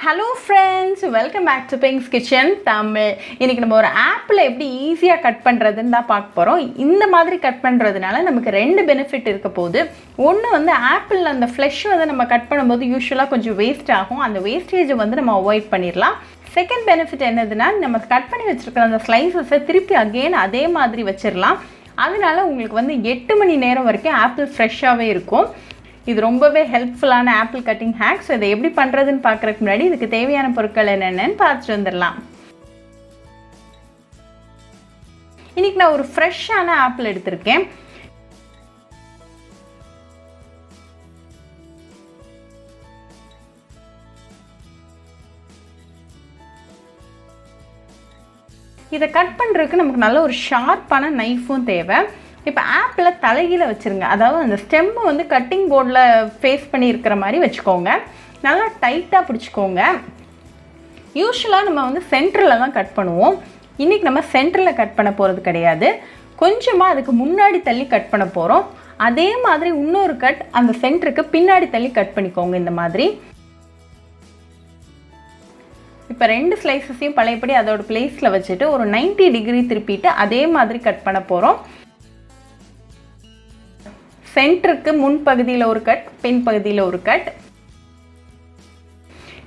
Hello friends, welcome back to Pink's Kitchen Tamil. இன்னைக்கு நம்ம ஒரு ஆப்பிள் எப்படி ஈஸியா கட் பண்றதுன்னு தான் பார்க்க போறோம். இந்த மாதிரி கட் பண்றதுனால நமக்கு ரெண்டு பெனிஃபிட் இருக்க போகுது. ஒன்னு வந்து ஆப்பிள் அந்த ஃப்ளஷ் வந்து நம்ம கட் பண்ணும்போது யூசுவலா கொஞ்சம் வேஸ்ட் ஆகும். அந்த வேஸ்டேஜ் வந்து நம்ம அவாய்ட் பண்ணிரலாம். செகண்ட் பெனிஃபிட் என்னதுன்னா நம்ம கட் பண்ணி வச்சிருக்கிற அந்த ஸ்லைசஸை திருப்பி அகைன் அதே மாதிரி வச்சிரலாம். அதனால உங்களுக்கு வந்து 8 மணி நேரம் வரைக்கும் ஆப்பிள் ஃப்ரெஷ்ஷாவே இருக்கும். இது ரொம்பவே ஹெல்ப்ஃபுல்லான ஆப்பிள் கட்டிங் ஹேக். ஸோ இதை எப்படி பண்ணுறதுன்னு பார்க்குறதுக்கு முன்னாடி இதுக்கு தேவையான பொருட்கள் என்னென்னு பார்த்துட்டு வந்துடலாம். இன்றைக்கி நான் ஒரு ஃப்ரெஷ்ஷான ஆப்பிள் எடுத்திருக்கேன். இதை கட் பண்ணுறதுக்கு நமக்கு நல்ல ஒரு ஷார்ப்பான நைஃபும் தேவை. இப்போ ஆப்பிளை தலைகீழ வச்சுருங்க. அதாவது அந்த ஸ்டெம்மை வந்து கட்டிங் போர்டில் ஃபேஸ் பண்ணி இருக்கிற மாதிரி வச்சுக்கோங்க. நல்லா டைட்டாக பிடிச்சிக்கோங்க. யூஸ்வலாக நம்ம வந்து சென்டரில் தான் கட் பண்ணுவோம். இன்றைக்கி நம்ம சென்டரில் கட் பண்ண போகிறது கிடையாது. கொஞ்சமாக அதுக்கு முன்னாடி தள்ளி கட் பண்ண போகிறோம். அதே மாதிரி இன்னொரு கட் அந்த சென்டருக்கு பின்னாடி தள்ளி கட் பண்ணிக்கோங்க. இந்த மாதிரி இப்போ ரெண்டு ஸ்லைசஸையும் பழையபடி அதோட பிளேஸில் வச்சுட்டு ஒரு 90 டிகிரி திருப்பிட்டு அதே மாதிரி கட் பண்ண போகிறோம். சென்டருக்கு முன்பகுதியில் ஒரு கட், பின் பகுதியில் ஒரு கட்.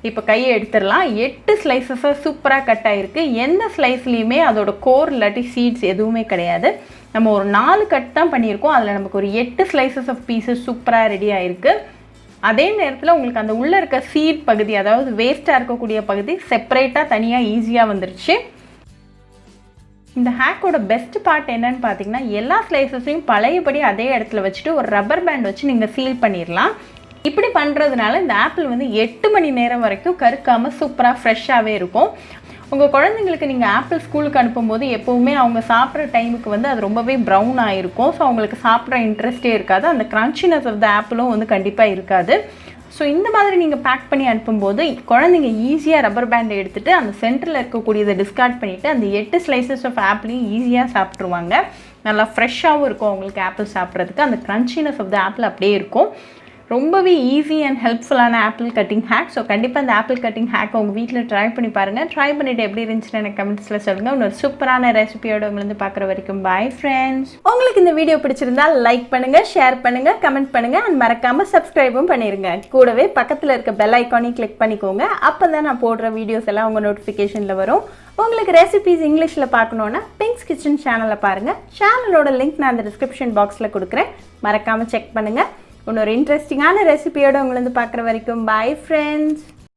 இப்போ கையை எடுத்துடலாம். 8 ஸ்லைசஸாக சூப்பராக கட் ஆகிருக்கு. எந்த ஸ்லைஸ்லேயுமே அதோட கோர் இல்லாட்டி சீட்ஸ் எதுவுமே கிடையாது. நம்ம ஒரு 4 கட் தான் பண்ணியிருக்கோம். அதில் நமக்கு ஒரு 8 ஸ்லைசஸ் ஆஃப் பீஸஸ் சூப்பராக ரெடி ஆகிருக்கு. அதே நேரத்தில் உங்களுக்கு அந்த உள்ளே இருக்க சீட் பகுதி, அதாவது வேஸ்ட்டாக இருக்கக்கூடிய பகுதி செப்பரேட்டாக தனியாக ஈஸியாக வந்துருச்சு. இந்த ஹேக்கோட பெஸ்ட் பார்ட் என்னன்னு பார்த்தீங்கன்னா, எல்லா ஸ்லைசஸையும் பழையபடி அதே இடத்துல வச்சுட்டு ஒரு ரப்பர் பேண்ட் வச்சு நீங்கள் சீல் பண்ணிடலாம். இப்படி பண்ணுறதுனால இந்த ஆப்பிள் வந்து 8 மணி நேரம் வரைக்கும் கருக்காமல் சூப்பராக ஃப்ரெஷ்ஷாகவே இருக்கும். உங்கள் குழந்தைங்களுக்கு நீங்கள் ஆப்பிள் ஸ்கூலுக்கு அனுப்பும்போது எப்போவுமே அவங்க சாப்பிட்ற டைமுக்கு வந்து அது ரொம்பவே ப்ரௌன் ஆகிருக்கும். ஸோ அவங்களுக்கு சாப்பிட்ற இன்ட்ரெஸ்ட்டே இருக்காது. அந்த க்ரன்ச்சினஸ் ஆஃப் த ஆப்பிளும் வந்து கண்டிப்பாக இருக்காது. ஸோ இந்த மாதிரி நீங்கள் பேக் பண்ணி அனுப்பும்போது குழந்தைங்க ஈஸியாக ரப்பர் பேண்டை எடுத்துகிட்டு அந்த சென்டரில் இருக்கக்கூடியதை டிஸ்கார்ட் பண்ணிவிட்டு அந்த 8 ஸ்லைசஸ் ஆஃப் ஆப்பிளையும் ஈஸியாக சாப்பிட்ருவாங்க. நல்லா ஃப்ரெஷ்ஷாகவும் இருக்கும் அவங்களுக்கு ஆப்பிள் சாப்பிட்றதுக்கு. அந்த க்ரன்ச்சினஸ் ஆஃப் த ஆப்பிள் அப்படியே இருக்கும். ரொம்பவே ஈஸி அண்ட் ஹெல்ப்ஃபுல்லான ஆப்பிள் கட்டிங் ஹேக். ஸோ கண்டிப்பாக அந்த ஆப்பிள் கட்டிங் ஹேக் உங்கள் வீட்டில் ட்ரை பண்ணி பாருங்கள். ட்ரை பண்ணிவிட்டு எப்படி இருந்துச்சுன்னு எனக்கு கமெண்ட்ஸில் சொல்லுங்கள். இன்னொரு சூப்பரான ரெசிபியோட உங்களை பார்க்குற வரைக்கும் பாய் ஃப்ரெண்ட்ஸ். உங்களுக்கு இந்த வீடியோ பிடிச்சிருந்தா லைக் பண்ணுங்கள், ஷேர் பண்ணுங்கள், கமெண்ட் பண்ணுங்கள் அண்ட் மறக்காமல் சப்ஸ்கிரைபும் பண்ணிடுங்க. கூடவே பக்கத்தில் இருக்க பெல் ஐக்கானையும் கிளிக் பண்ணிக்கோங்க. அப்போ தான் நான் போடுற வீடியோஸ் எல்லாம் உங்கள் நோட்டிஃபிகேஷனில் வரும். உங்களுக்கு ரெசிபிஸ் இங்கிலீஷில் பார்க்கணுன்னா பிங்க்ஸ் கிச்சன் சேனலை பாருங்கள். சேனலோட லிங்க் நான் அந்த டிஸ்கிரிப்ஷன் பாக்ஸில் கொடுக்குறேன். மறக்காமல் செக் பண்ணுங்கள். இன்னொரு இன்ட்ரெஸ்டிங்கான ரெசிபியோடு உங்களை பார்க்குற வரைக்கும் பாய் ஃப்ரெண்ட்ஸ்.